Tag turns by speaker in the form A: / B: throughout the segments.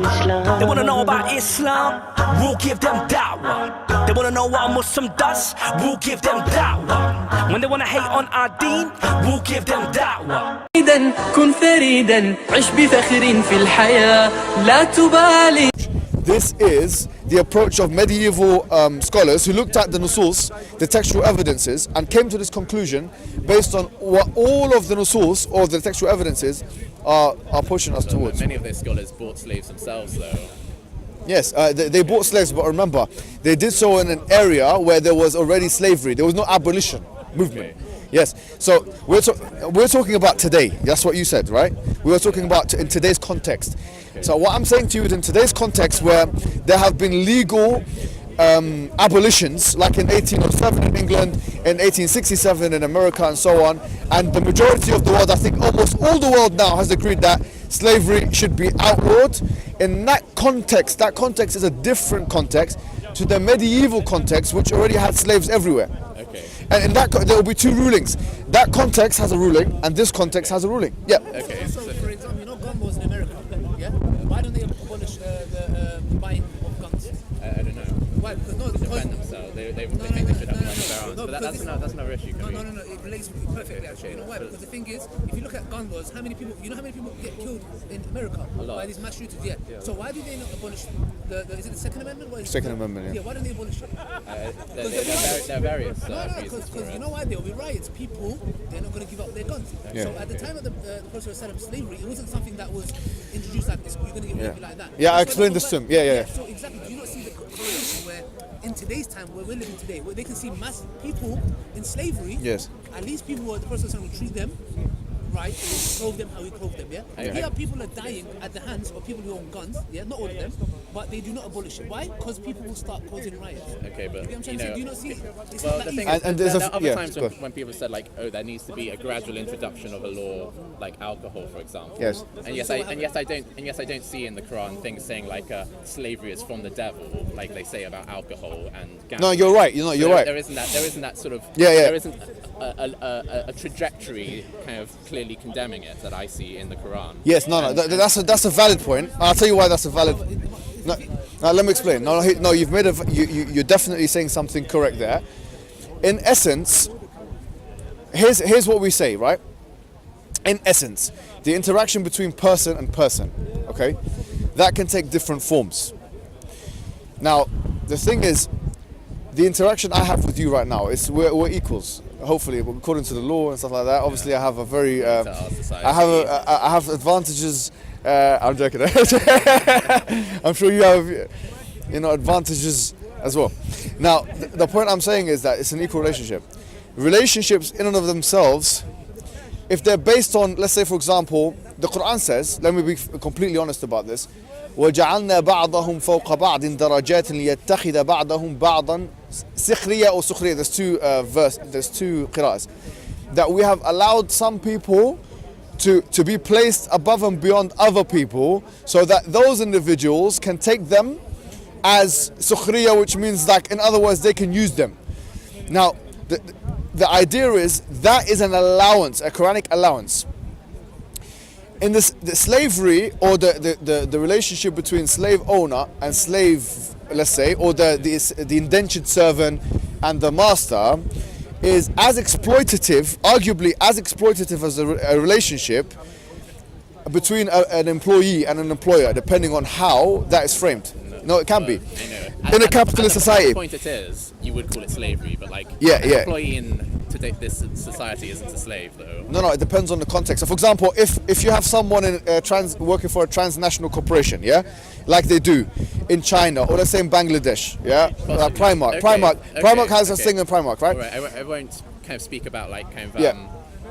A: They wanna know about Islam, we'll give them da'wah. They wanna know what a Muslim does, we'll give them da'wah. When they wanna hate on our deen, we'll give them da'wah.
B: كن فريدا عش بفخر في الحياة لا تبالي.
C: This is the approach of medieval scholars who looked at the nusus, the textual evidences, and came to this conclusion based on what all of the nusus or the textual evidences are pushing us towards.
D: Many of those scholars bought slaves themselves, though.
C: Yes, they bought slaves, but remember, they did so in an area where there was already slavery. There was no abolition movement.
D: Okay.
C: Yes, so we're talking about today. That's what you said, right? We were talking about in today's context.
D: Okay.
C: So what I'm saying to you is in today's context where there have been legal abolitions, like in 1807 in England, in 1867 in America and so on, and the majority of the world, I think almost all the world now has agreed that slavery should be outlawed. In that context is a different context to the medieval context, which already had slaves everywhere.
D: Okay.
C: And in that, there will be two rulings. That context has a ruling, and this context has a ruling. Yeah.
D: Okay.
E: So, for example, you know gun laws in America, yeah? Why don't they abolish the buying of guns?
D: I don't know.
E: Why? Because no,
D: To defend themselves, they think they should have firearms.
E: No,
D: But
E: because
D: that's not our issue.
E: No, it relates perfectly actually. You know why? Because the thing is, if you look at gun laws, how many people get killed in America by these mass shooters? Yeah. So why do they not abolish is it the Second Amendment? What is
C: Second
E: it?
C: Amendment, yeah.
E: Why don't they abolish it?
D: There are various reasons
E: Because
D: for
E: you
D: it.
E: know why there will be riots. People, they're not going to give up their guns.
C: Yeah.
E: So at the time of the Prophet ﷺ slavery, it wasn't something that was introduced like this. You're going to get rid like that.
C: Yeah, I
E: That's why
C: explained
E: they
C: this
E: go
C: to him.
E: back-
C: Yeah.
E: So exactly, do you not see the correlation where in today's time, where we're living today, where they can see mass people in slavery?
C: Yes.
E: At least people were the Prophet ﷺ would treat them right, and clothe them how he clothed them, yeah? Here people are dying at the hands of people who own guns, yeah? Not all of them, but they do not abolish it. Why? Because people will start causing riots.
D: Okay, but
E: You get what I'm trying to say? Do you not see it? It's
D: well,
E: not
D: the
E: that
D: thing
E: easy.
D: is,
C: And there's
D: there
C: a-
D: are other
C: yeah,
D: times
C: go
D: when people said like, oh, there needs to be a gradual introduction of a law like alcohol, for example.
C: Yes.
D: And yes, I don't see in the Quran things saying like slavery is from the devil, like they say about alcohol and gambling.
C: No, you're right. You're right.
D: There isn't that sort of
C: Yeah.
D: There isn't a trajectory kind of clearly condemning it that I see in the Quran.
C: Yes, no, that's a valid point. I'll tell you why that's a valid. No, let me explain. No, you've made you're definitely saying something correct there. In essence, here's what we say, right? In essence, the interaction between person and person, okay, that can take different forms. Now, the thing is, the interaction I have with you right now is we're equals. Hopefully, according to the law and stuff like that. Obviously, I have a very, I have advantages. I'm joking. I'm sure you have, advantages as well. Now, the point I'm saying is that it's an equal relationship. Relationships in and of themselves, if they're based on, let's say, for example, the Quran says, let me be completely honest about this. وَجَعَلْنَا بَعْضَهُمْ فَوْقَ بَعْضٍ دَرَجَاتٍ لِيَتَّخِذَ بَعْضَهُمْ بَعْضًا سِخْرِيَّةً or سُخْرِيَّةً. There's two qira'ahs. That we have allowed some people to be placed above and beyond other people, so that those individuals can take them as sukhriya, which means, like, in other words, they can use them. Now, the idea is that is an allowance, a Quranic allowance. In the slavery, or the relationship between slave owner and slave, let's say, or the indentured servant and the master, is as exploitative, arguably as exploitative as a relationship between an employee and an employer, depending on how that is framed. No, it can be.
D: I know.
C: In a capitalist society.
D: At the point it is, you would call it slavery, but like
C: Yeah,
D: an
C: yeah.
D: employee in this society isn't a slave, though.
C: No, it depends on the context. So, for example, if you have someone working for a transnational corporation, yeah, like they do in China, or let's say in Bangladesh, yeah, like Primark. Primark has a thing in Primark, right?
D: All right, I won't kind of speak about like kind of
C: Yeah.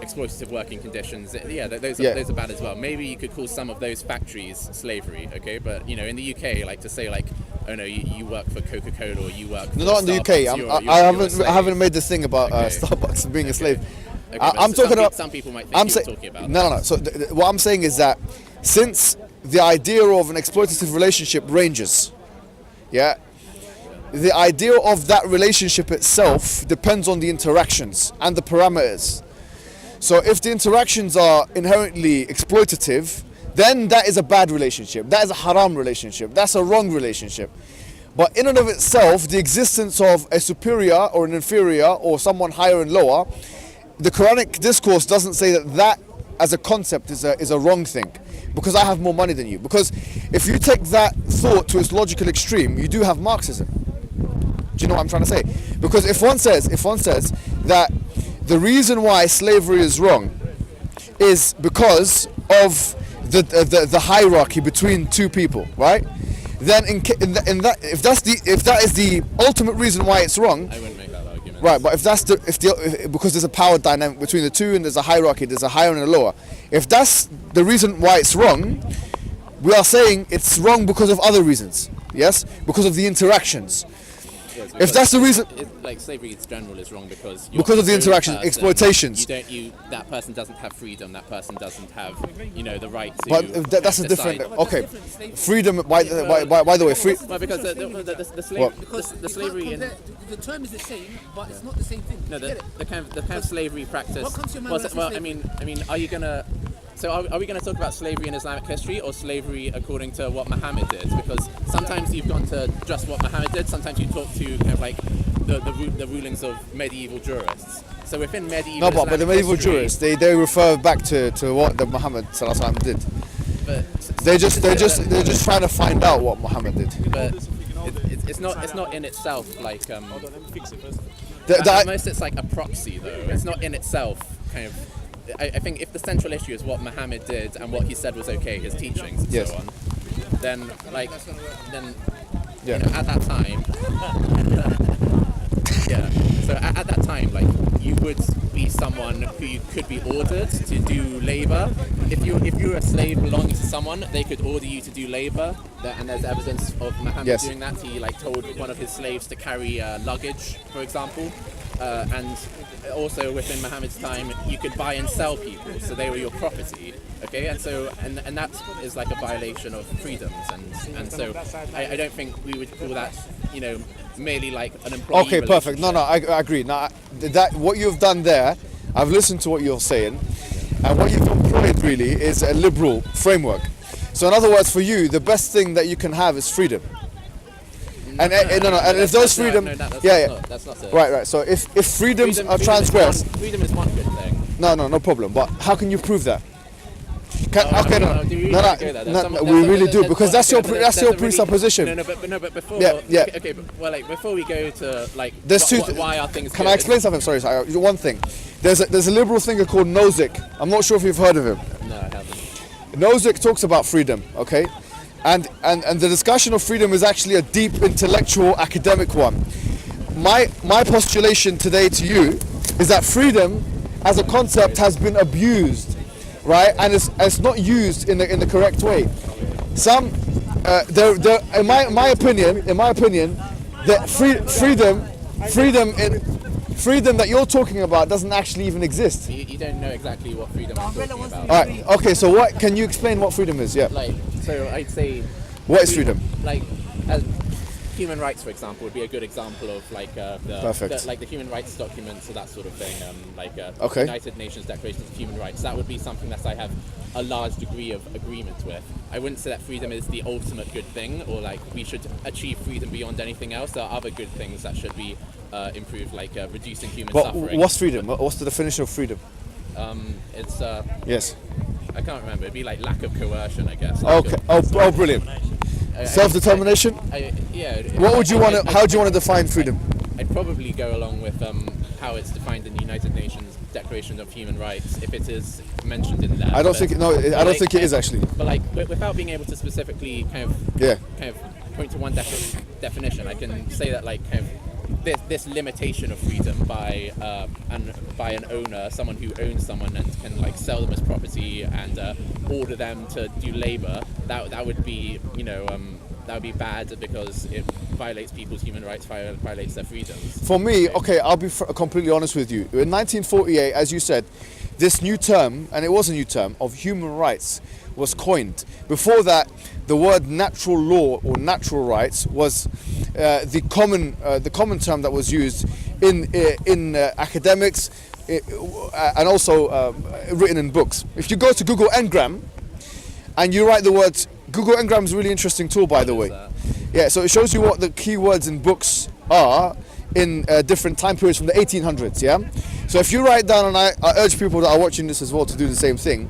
D: exploitative working conditions. Yeah, those are bad as well. Maybe you could call some of those factories slavery, okay? But in the UK, like to say like, oh no, you work for Coca-Cola or you work for
C: No, not in the UK.
D: Starbucks,
C: I haven't made this thing about Starbucks being a slave.
D: Okay,
C: I'm
D: so
C: talking about.
D: some people might think you're talking about
C: No. So what I'm saying is that since the idea of an exploitative relationship ranges, yeah, the idea of that relationship itself depends on the interactions and the parameters. So if the interactions are inherently exploitative, then that is a bad relationship. That is a haram relationship. That's a wrong relationship. But in and of itself, the existence of a superior or an inferior or someone higher and lower, the Quranic discourse doesn't say that as a concept is a wrong thing. Because I have more money than you. Because if you take that thought to its logical extreme, you do have Marxism. Do you know what I'm trying to say? Because if one says that the reason why slavery is wrong is because of the hierarchy between two people, right? Then if that is the ultimate reason why it's wrong,
D: I wouldn't make that argument.
C: right? But because there's a power dynamic between the two and there's a hierarchy, there's a higher and a lower. If that's the reason why it's wrong, we are saying it's wrong because of other reasons. Yes, because of the interactions.
D: Yes,
C: If that's the reason,
D: like slavery in general is wrong because
C: Because of the interaction, exploitations.
D: That person doesn't have freedom. That person doesn't have the right to.
C: but that's a different.
D: decide.
C: Okay, freedom. By the way, free.
D: Well, because the slavery in
E: The term is the same, but it's not the same thing.
D: no
E: Do you get
D: the
E: it?
D: kind of slavery practice.
E: What comes to your mind
D: was
E: when I say
D: well,
E: slavery?
D: are you gonna? So are we going to talk about slavery in Islamic history or slavery according to what Muhammad did? Because sometimes you've gone to just what Muhammad did. Sometimes you talk to kind of like the rulings of medieval jurists. So within medieval
C: No, but the
D: Islamic
C: medieval
D: history,
C: jurists they refer back to what the Muhammad Sallallahu Alaihi Wasallam did.
D: but
C: They're just trying to find out what Muhammad did.
D: But it's not in itself like
C: The-
D: at
C: the-
D: most it's like a proxy though. It's not in itself kind of. I think if the central issue is what Muhammad did and what he said was okay, his teachings and
C: Yes.
D: so on, then
C: Yeah.
D: at that time, yeah. So at that time, like you would be someone who you could be ordered to do labor. If you were a slave belonging to someone, they could order you to do labor. And there's evidence of Muhammad
C: Yes.
D: doing that. He like told one of his slaves to carry luggage, for example. And also within Muhammad's time, you could buy and sell people, so they were your property. Okay, and so and that is like a violation of freedoms, and so I don't think we would call that merely like an employee.
C: Okay, perfect. No, I agree. Now, that what you've done there, I've listened to what you're saying, and what you've employed really is a liberal framework. So, in other words, for you, the best thing that you can have is freedom. And if those freedom,
D: that's not it.
C: right. So if freedoms are transgressed,
D: Freedom is one good thing.
C: no problem. But how can you prove that?
D: Do you really go there?
C: We really do, because that's your presupposition.
D: But before
C: Yeah.
D: okay, but before we go to like
C: There's two.
D: why are things
C: Can
D: good?
C: I explain something? Sorry. One thing. There's a liberal thinker called Nozick. I'm not sure if you've heard of him.
D: No, I haven't.
C: Nozick talks about freedom. Okay. And the discussion of freedom is actually a deep intellectual academic one. My postulation today to you is that freedom as a concept has been abused, right? And it's not used in the correct way. Some in my opinion, that freedom that you're talking about doesn't actually even exist.
D: You don't know exactly what freedom I'm talking about.
C: All right. Okay. So what can you explain what freedom is? Yeah.
D: Like, so I'd say
C: What is freedom?
D: Like, as human rights, for example, would be a good example of like
C: Perfect.
D: like the human rights documents or that sort of thing.
C: Okay.
D: United Nations Declaration of Human Rights. That would be something that I have a large degree of agreement with. I wouldn't say that freedom is the ultimate good thing, or like we should achieve freedom beyond anything else. There are other good things that should be improved, like reducing human
C: But
D: suffering.
C: what's freedom? What's the definition of freedom?
D: It's
C: Yes.
D: I can't remember. It'd be like lack of coercion, I guess. Lack
C: Okay.
D: of-
C: Oh, brilliant. Self-determination.
D: Yeah.
C: What would you want to? How do you want to define freedom?
D: I'd probably go along with how it's defined in the United Nations Declaration of Human Rights, if it is mentioned in there.
C: I don't think. No, I don't think it is actually.
D: But like, without being able to specifically kind of point to one definition, I can say that like kind of this limitation of freedom by an owner, someone who owns someone and can like sell them as property and order them to do labor, that would be that would be bad because it violates people's human rights, violates their freedoms.
C: For me, okay, I'll be completely honest with you. In 1948, as you said, this new term, and it was a new term, of human rights was coined. Before that, the word natural law or natural rights was the common term that was used in academics and also written in books. If you go to Google Ngram and you write the words. Google Ngram is a really interesting tool, by the way. Yeah, so it shows you what the keywords in books are in different time periods from the 1800s. Yeah, so if you write down, and I urge people that are watching this as well to do the same thing,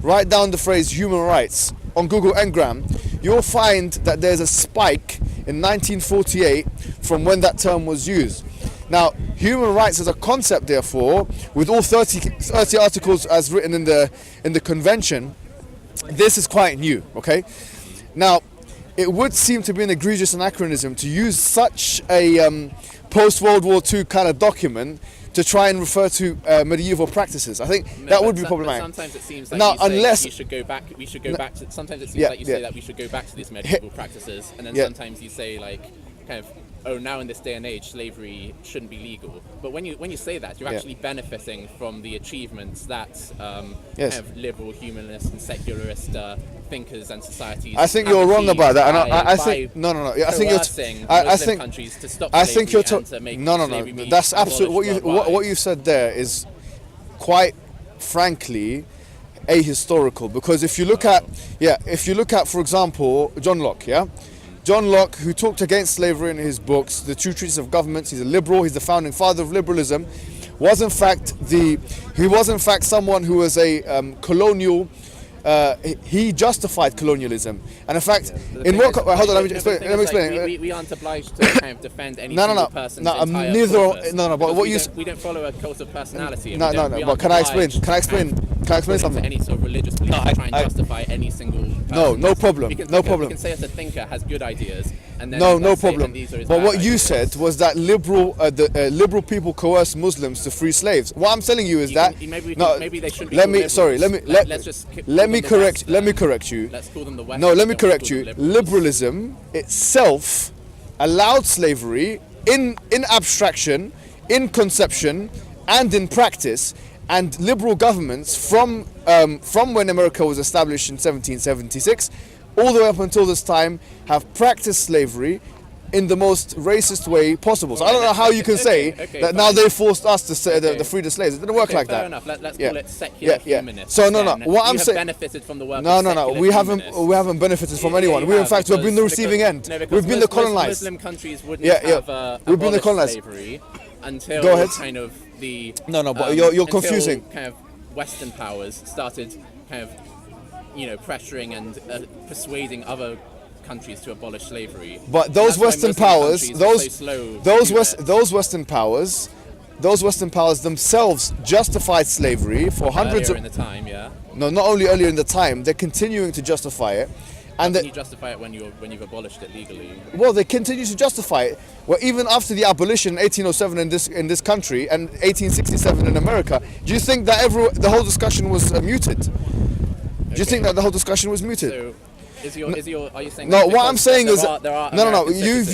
C: write down the phrase human rights on Google Ngram, you'll find that there's a spike in 1948 from when that term was used. Now, human rights as a concept, therefore, with all 30 articles as written in the convention, this is quite new, okay? Now, it would seem to be an egregious anachronism to use such a post-World War II kind of document to try and refer to medieval practices. I think that would be problematic.
D: Sometimes it seems like
C: now,
D: you say
C: unless
D: we should go back. We should go back to. Sometimes it seems like you say that we should go back to these medieval practices, and then sometimes you say like, kind of, oh, now in this day and age, slavery shouldn't be legal. But when you say that, you're actually benefiting from the achievements that kind of liberal, humanist, and secularist thinkers and societies.
C: I think you're wrong about that, and I think no. I think I think
D: countries to stop
C: I think you're
D: to make
C: no. That's absolutely what you've said there is quite frankly ahistorical, because if you look at for example John Locke, John Locke, who talked against slavery in his books, The True Treatise of Governments, he's a liberal, he's the founding father of liberalism, was in fact someone who was a colonial. He justified colonialism, and in fact, hold on, let me explain.
D: We aren't obliged to kind of defend any single person's entire corpus,
C: but what
D: we don't follow a cult of personality.
C: But can I explain something?
D: Any sort of religious belief to try and justify any single person.
C: No problem.
D: We can say as a thinker has good ideas, and then
C: no problem. But what you said was that liberal people coerce Muslims to free slaves. What I'm telling you is that
D: maybe they shouldn't be.
C: Let me correct you.
D: Let's call them the West.
C: No, let me correct you. Liberalism itself allowed slavery in abstraction, in conception, and in practice. And liberal governments from when America was established in 1776 all the way up until this time have practiced slavery in the most racist way possible. So I don't know how you can say that now they forced us to say the free the slaves. It didn't work like that.
D: Fair enough. Let's call it secular humanist.
C: So no. What I'm saying,
D: benefited from the work.
C: No. We haven't benefited from anyone. We in fact have been the receiving end. We've been the colonized.
D: Muslim countries wouldn't have
C: we've been the colonized
D: slavery until kind of the
C: but you're confusing.
D: Kind of Western powers started kind of pressuring and persuading other countries to abolish slavery.
C: But those Western powers, those Western powers themselves justified slavery for hundreds
D: earlier in the time,
C: No, not only earlier in the time, they're continuing to justify it.
D: And can you justify it when you've abolished it legally?
C: Well, they continue to justify it. Well, even after the abolition in 1807 in this country and 1867 in America, do you think that the whole discussion was muted? Do you think that the whole discussion was muted?
D: So, are you saying?
C: No, what I'm saying is
D: no.
C: You've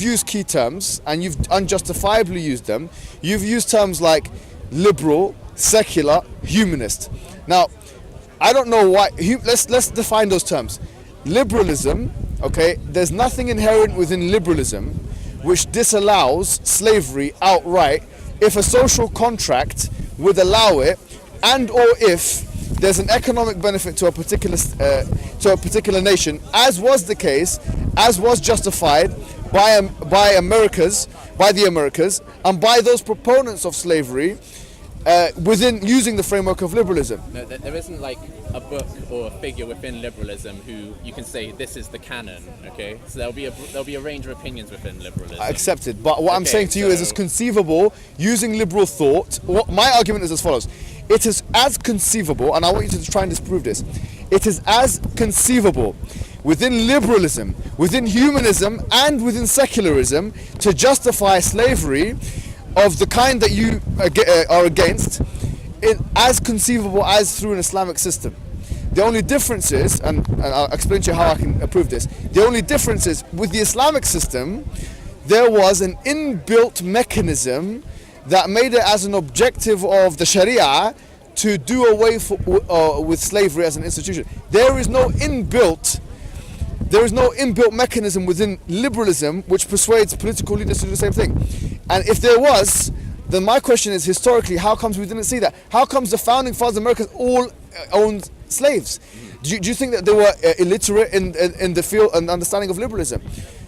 C: used key terms and you've unjustifiably used them. You've used terms like liberal, secular, humanist. Now, I don't know why. Let's define those terms. Liberalism, okay. There's nothing inherent within liberalism which disallows slavery outright if a social contract would allow it, and or if there's an economic benefit to a particular nation, as was the case, as was justified by the Americas, and by those proponents of slavery within using the framework of liberalism.
D: No, there isn't like a book or a figure within liberalism who you can say this is the canon. Okay, so there'll be a range of opinions within liberalism.
C: Accepted, but what I'm saying to you is it's conceivable using liberal thought. My argument is as follows. It is as conceivable, and I want you to try and disprove this, it is as conceivable within liberalism, within humanism, and within secularism to justify slavery of the kind that you are against, as conceivable as through an Islamic system. The only difference is, and I'll explain to you how I can prove this, the only difference is with the Islamic system, there was an inbuilt mechanism that made it as an objective of the Sharia to do away with slavery as an institution. There is no inbuilt mechanism within liberalism which persuades political leaders to do the same thing. And if there was, then my question is, historically, how comes we didn't see that? How comes the founding fathers of America all owned slaves. Do you think that they were illiterate in the field and understanding of liberalism?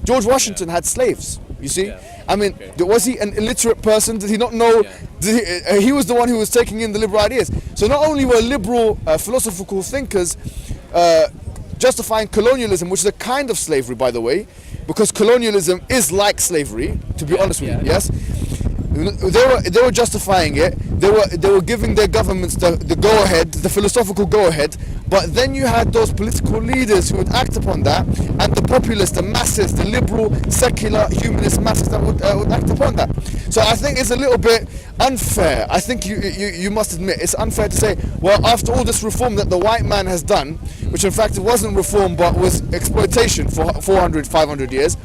C: George Washington had slaves. You see, I mean, was he an illiterate person? Did he not know? He was the one who was taking in the liberal ideas. So not only were liberal philosophical thinkers justifying colonialism, which is a kind of slavery, by the way, because colonialism is like slavery, to be honest with you. Yes, they were justifying it. They were giving their governments the go ahead, the philosophical go ahead. But then you had those political leaders who would act upon that, and the populace, the masses, the liberal, secular, humanist masses that would act upon that. So I think it's a little bit unfair. I think you must admit it's unfair to say, well, after all this reform that the white man has done, which in fact it wasn't reform but was exploitation for 400, 500 years,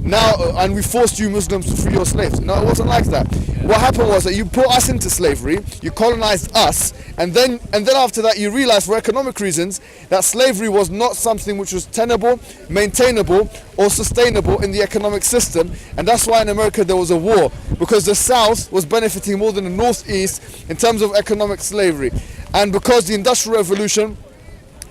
C: now, and we forced you Muslims to free your slaves. No, it wasn't like that. What happened was that you put us into slavery, you colonized us, and then after that you realized for economic reasons that slavery was not something which was tenable, maintainable, or sustainable in the economic system. And that's why in America there was a war, because the South was benefiting more than the Northeast in terms of economic slavery. And because the Industrial Revolution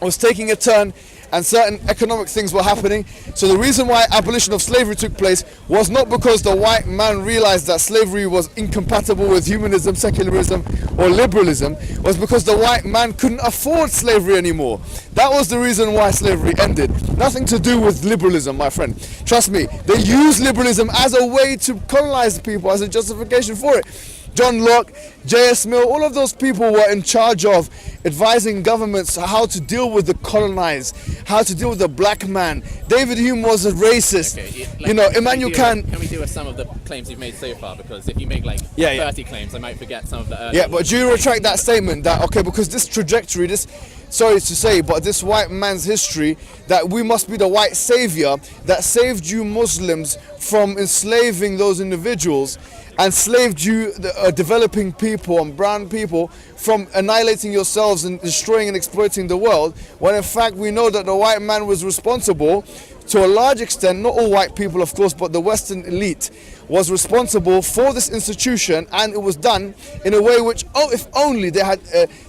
C: was taking a turn and certain economic things were happening. So the reason why abolition of slavery took place was not because the white man realized that slavery was incompatible with humanism, secularism, or liberalism, was because the white man couldn't afford slavery anymore. That was the reason why slavery ended. Nothing to do with liberalism, my friend. Trust me, they use liberalism as a way to colonize the people, as a justification for it. John Locke, J.S. Mill, all of those people were in charge of advising governments how to deal with the colonized, how to deal with the black man. David Hume was a racist. Okay, Immanuel Kant.
D: Can we do some of the claims you've made so far? Because if you make 30 claims, I might forget some of the earlier
C: but do you retract that statement that, because this trajectory, sorry to say, but this white man's history, that we must be the white savior that saved you Muslims from enslaving those individuals, and enslaved you, developing people and brown people, from annihilating yourselves and destroying and exploiting the world, when in fact we know that the white man was responsible to a large extent, not all white people of course, but the Western elite was responsible for this institution, and it was done in a way which, if only they had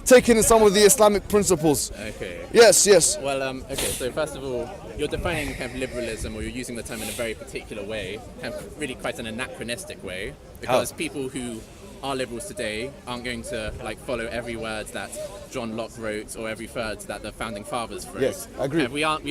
C: taken in some of the Islamic principles.
D: Okay.
C: Yes.
D: Well, okay, so first of all, you're defining kind of liberalism, or you're using the term in a very particular way, kind of really quite an anachronistic way, because people who are liberals today aren't going to follow every word that John Locke wrote or every word that the founding fathers wrote.
C: Yes, I agree.
D: We aren't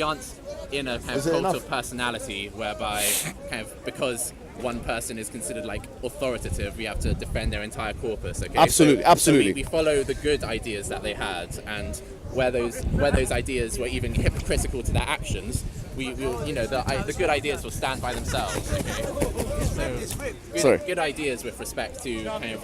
D: in a kind of cult of personality whereby kind of because one person is considered authoritative, we have to defend their entire corpus. Okay,
C: absolutely.
D: So we follow the good ideas that they had, and where those ideas were even hypocritical to their actions, the good ideas will stand by themselves. Okay, so good ideas with respect to kind of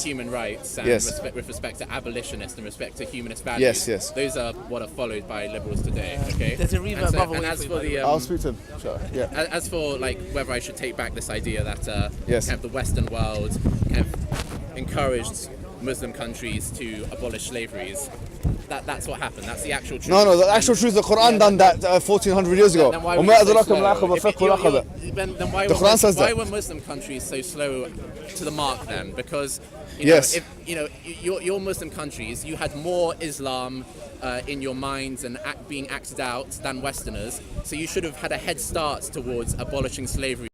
D: human rights and with respect to abolitionists and respect to humanist values.
C: Yes.
D: Those are what are followed by liberals today. Okay.
E: There's a reverb bubble.
D: And as for the
C: I'll speak to him. Sure. Yeah.
D: As for whether I should take back this idea that
C: yes,
D: kind of the Western world kind of encouraged Muslim countries to abolish slaveries. That's what happened. That's the actual truth.
C: No, the actual truth. The Quran done that 1400 years ago.
D: Then why were Muslim countries so slow to the mark then? Because your Muslim countries, you had more Islam in your minds and being acted out than Westerners. So you should have had a head start towards abolishing slavery.